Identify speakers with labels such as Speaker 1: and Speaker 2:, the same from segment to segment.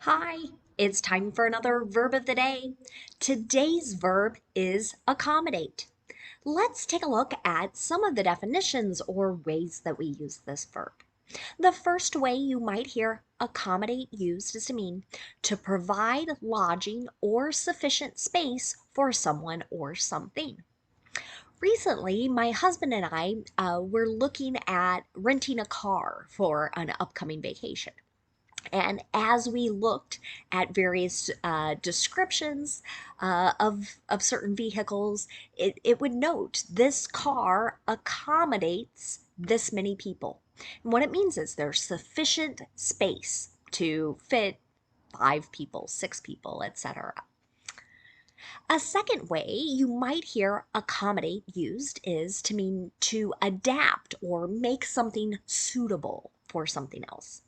Speaker 1: Hi, it's time for another verb of the day. Today's verb is accommodate. Let's take a look at some of the definitions or ways that we use this verb. The first way you might hear accommodate used is to mean to provide lodging or sufficient space for someone or something. Recently, my husband and I were looking at renting a car for an upcoming vacation. And as we looked at various descriptions of certain vehicles, it would note this car accommodates this many people. And what it means is there's sufficient space to fit 5 people, 6 people, etc. A second way you might hear accommodate used is to mean to adapt or make something suitable for something else.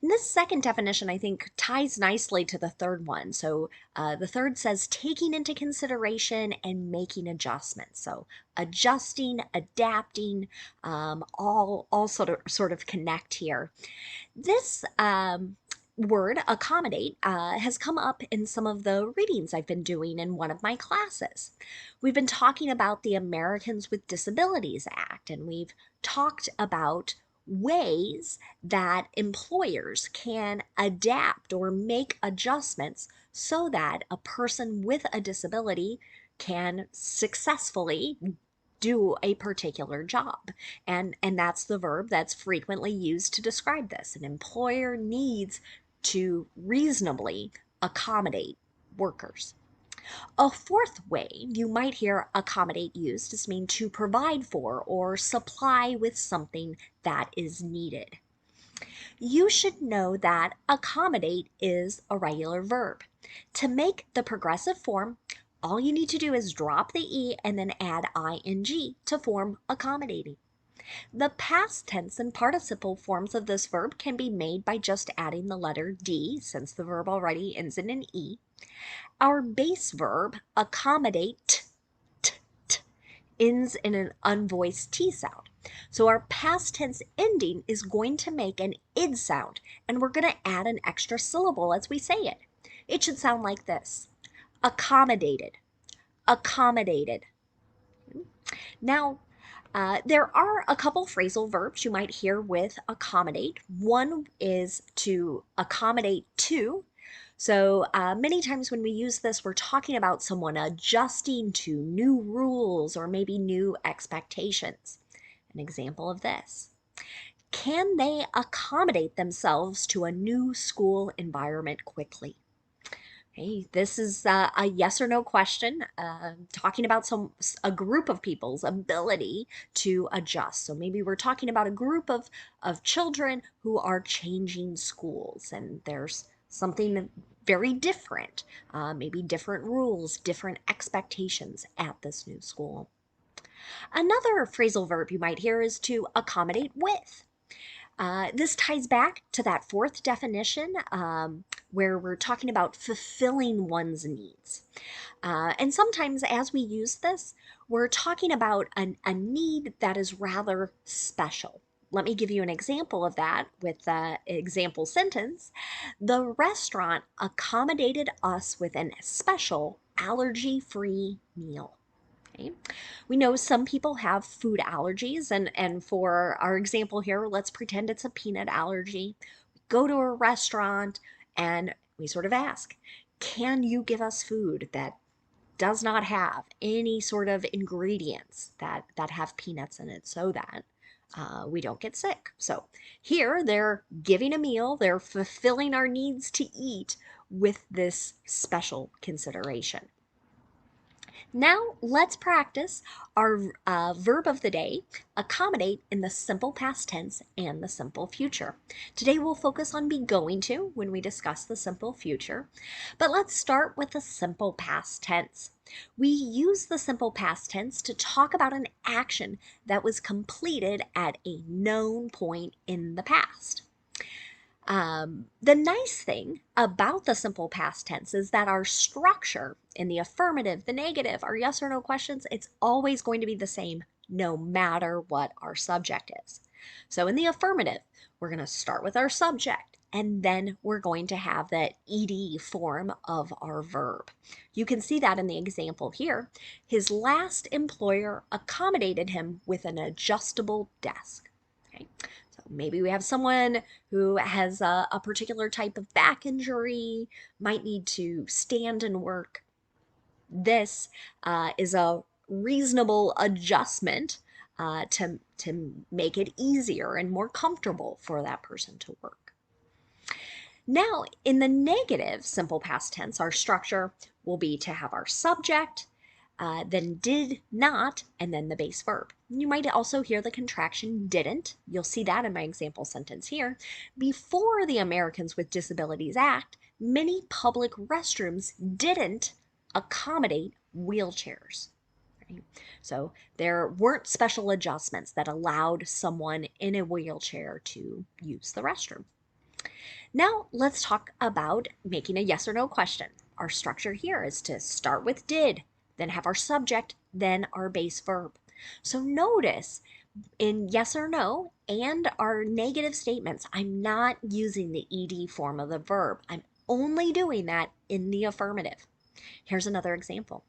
Speaker 1: And this second definition, I think, ties nicely to the third one. So the third says taking into consideration and making adjustments. So adjusting, adapting, all sort of connect here. This word accommodate has come up in some of the readings I've been doing in one of my classes. We've been talking about the Americans with Disabilities Act, and we've talked about ways that employers can adapt or make adjustments so that a person with a disability can successfully do a particular job. And that's the verb that's frequently used to describe this. An employer needs to reasonably accommodate workers. A fourth way you might hear accommodate used is mean to provide for or supply with something that is needed. You should know that accommodate is a regular verb. To make the progressive form, all you need to do is drop the E and then add ing to form accommodating. The past tense and participle forms of this verb can be made by just adding the letter D, since the verb already ends in an E. Our base verb, accommodate, ends in an unvoiced T sound. So our past tense ending is going to make an id sound, and we're going to add an extra syllable as we say it. It should sound like this: accommodated, accommodated. Now, there are a couple phrasal verbs you might hear with accommodate. One is to accommodate to. So many times when we use this, we're talking about someone adjusting to new rules or maybe new expectations. An example of this: can they accommodate themselves to a new school environment quickly? Hey, this is a yes or no question, talking about a group of people's ability to adjust. So maybe we're talking about a group of children who are changing schools, and there's something very different, maybe different rules, different expectations at this new school. Another phrasal verb you might hear is to accommodate with. This ties back to that fourth definition, where we're talking about fulfilling one's needs. And sometimes as we use this, we're talking about a need that is rather special. Let me give you an example of that with the example sentence. The restaurant accommodated us with a special allergy-free meal. Okay. We know some people have food allergies, and for our example here, let's pretend it's a peanut allergy. We go to a restaurant and we sort of ask, can you give us food that does not have any sort of ingredients that have peanuts in it so that we don't get sick? So here they're giving a meal, they're fulfilling our needs to eat with this special consideration. Now let's practice our verb of the day, accommodate, in the simple past tense and the simple future. Today we'll focus on be going to when we discuss the simple future, but let's start with the simple past tense. We use the simple past tense to talk about an action that was completed at a known point in the past. The nice thing about the simple past tense is that our structure in the affirmative, the negative, our yes or no questions, it's always going to be the same no matter what our subject is. So in the affirmative, we're going to start with our subject. and then we're going to have that ed form of our verb. You can see that in the example here. His last employer accommodated him with an adjustable desk. Okay. So maybe we have someone who has a particular type of back injury, might need to stand and work. This is a reasonable adjustment to make it easier and more comfortable for that person to work. Now, in the negative simple past tense, our structure will be to have our subject, then did not, and then the base verb. You might also hear the contraction didn't. You'll see that in my example sentence here. Before the Americans with Disabilities Act, many public restrooms didn't accommodate wheelchairs. Right? So there weren't special adjustments that allowed someone in a wheelchair to use the restroom. Now let's talk about making a yes or no question. Our structure here is to start with did, then have our subject, then our base verb. So notice in yes or no and our negative statements, I'm not using the ed form of the verb. I'm only doing that in the affirmative. Here's another example.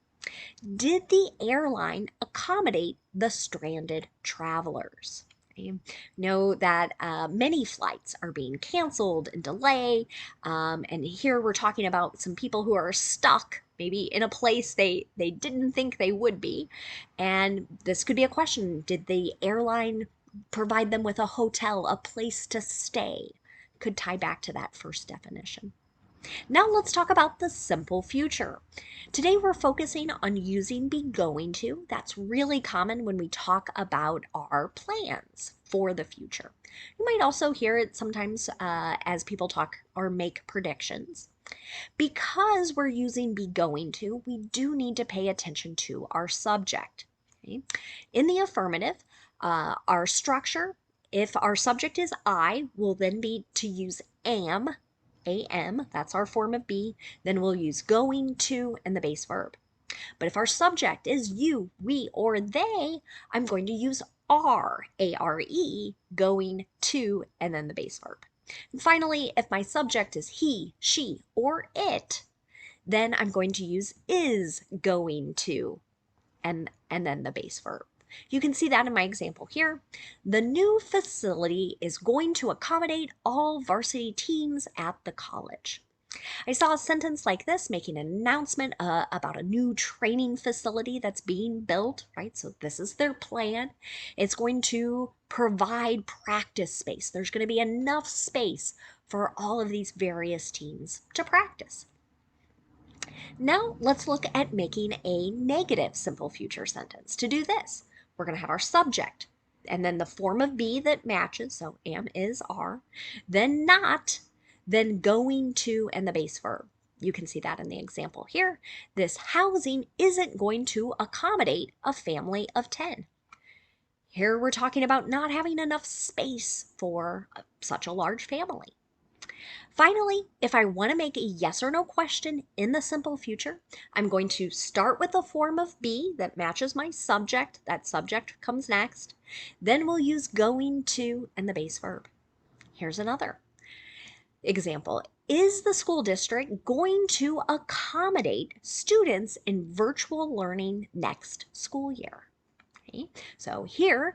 Speaker 1: Did the airline accommodate the stranded travelers? Okay. Know that many flights are being canceled and delayed. And here we're talking about some people who are stuck maybe in a place they didn't think they would be. And this could be a question. Did the airline provide them with a hotel, a place to stay? Could tie back to that first definition. Now let's talk about the simple future. Today we're focusing on using be going to. That's really common when we talk about our plans for the future. You might also hear it sometimes as people talk or make predictions. Because we're using be going to, we do need to pay attention to our subject. Okay? In the affirmative, our structure, if our subject is I, will then be to use am, that's our form of be, then we'll use going to and the base verb. But if our subject is you, we, or they, I'm going to use are, A-R-E, going to, and then the base verb. And finally, if my subject is he, she, or it, then I'm going to use is going to, and then the base verb. You can see that in my example here. The new facility is going to accommodate all varsity teams at the college. I saw a sentence like this making an announcement about a new training facility that's being built, right? So this is their plan. It's going to provide practice space. There's going to be enough space for all of these various teams to practice. Now let's look at making a negative simple future sentence. To do this, we're going to have our subject and then the form of be that matches, so am, is, are, then not, then going to, and the base verb. You can see that in the example here. This housing isn't going to accommodate a family of 10. Here we're talking about not having enough space for such a large family. Finally, if I want to make a yes or no question in the simple future, I'm going to start with the form of be that matches my subject. That subject comes next. Then we'll use going to and the base verb. Here's another example. Is the school district going to accommodate students in virtual learning next school year? Okay. So here,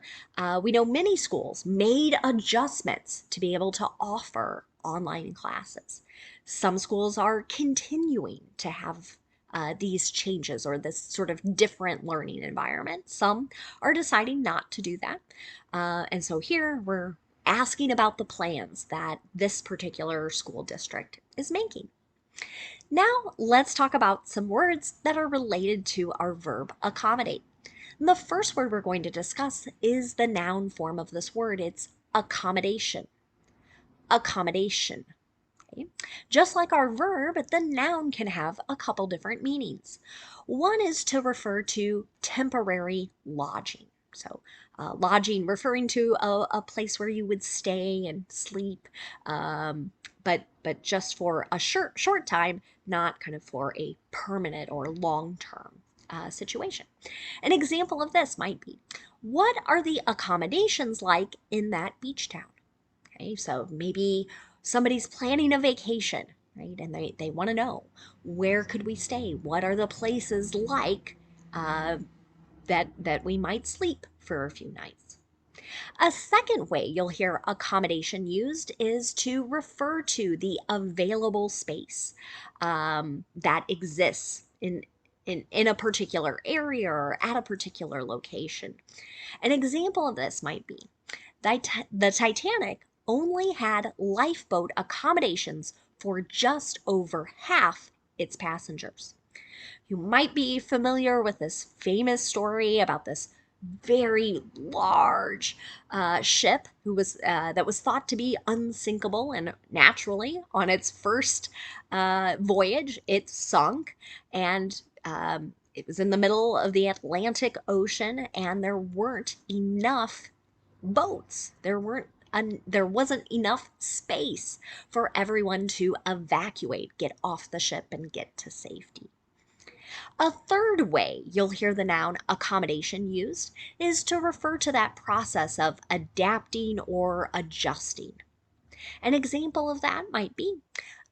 Speaker 1: we know many schools made adjustments to be able to offer online classes. Some schools are continuing to have these changes or this sort of different learning environment. Some are deciding not to do that. And so here we're asking about the plans that this particular school district is making. Now let's talk about some words that are related to our verb accommodate. The first word we're going to discuss is the noun form of this word. It's accommodation. Accommodation. Okay. Just like our verb, the noun can have a couple different meanings. One is to refer to temporary lodging. So lodging referring to a place where you would stay and sleep, but just for a short time, not kind of for a permanent or long-term situation. An example of this might be, what are the accommodations like in that beach town? Okay, so maybe Somebody's planning a vacation, right? And they want to know, where could we stay? What are the places like uh, that we might sleep for a few nights? A second way you'll hear accommodation used is to refer to the available space that exists in a particular area or at a particular location. An example of this might be the Titanic only had lifeboat accommodations for just over half its passengers. You might be familiar with this famous story about this very large ship that was thought to be unsinkable, and naturally, on its first voyage, it sunk, and it was in the middle of the Atlantic Ocean, and there weren't enough boats. There wasn't enough space for everyone to evacuate, get off the ship, and get to safety. A third way you'll hear the noun accommodation used is to refer to that process of adapting or adjusting. An example of that might be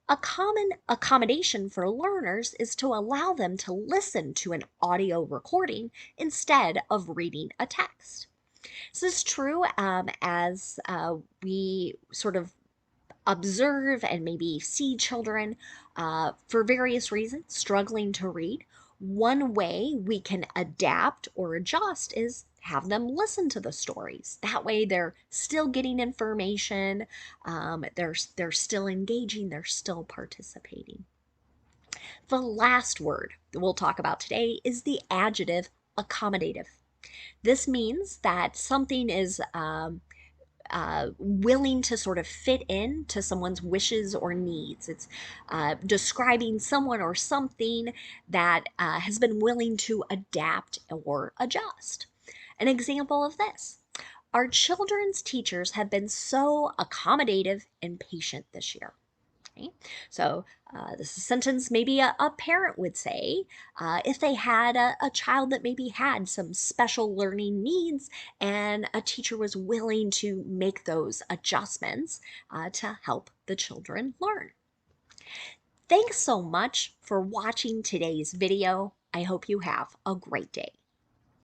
Speaker 1: a common accommodation for learners is to allow them to listen to an audio recording instead of reading a text. This is true as we sort of observe and maybe see children for various reasons struggling to read. One way we can adapt or adjust is have them listen to the stories. That way they're still getting information, they're still engaging, they're still participating. The last word that we'll talk about today is the adjective accommodative. This means that something is willing to sort of fit in to someone's wishes or needs. It's describing someone or something that has been willing to adapt or adjust. An example of this: our children's teachers have been so accommodative and patient this year. Okay? So, this is a sentence maybe a parent would say if they had a child that maybe had some special learning needs, and a teacher was willing to make those adjustments to help the children learn. Thanks so much for watching today's video. I hope you have a great day.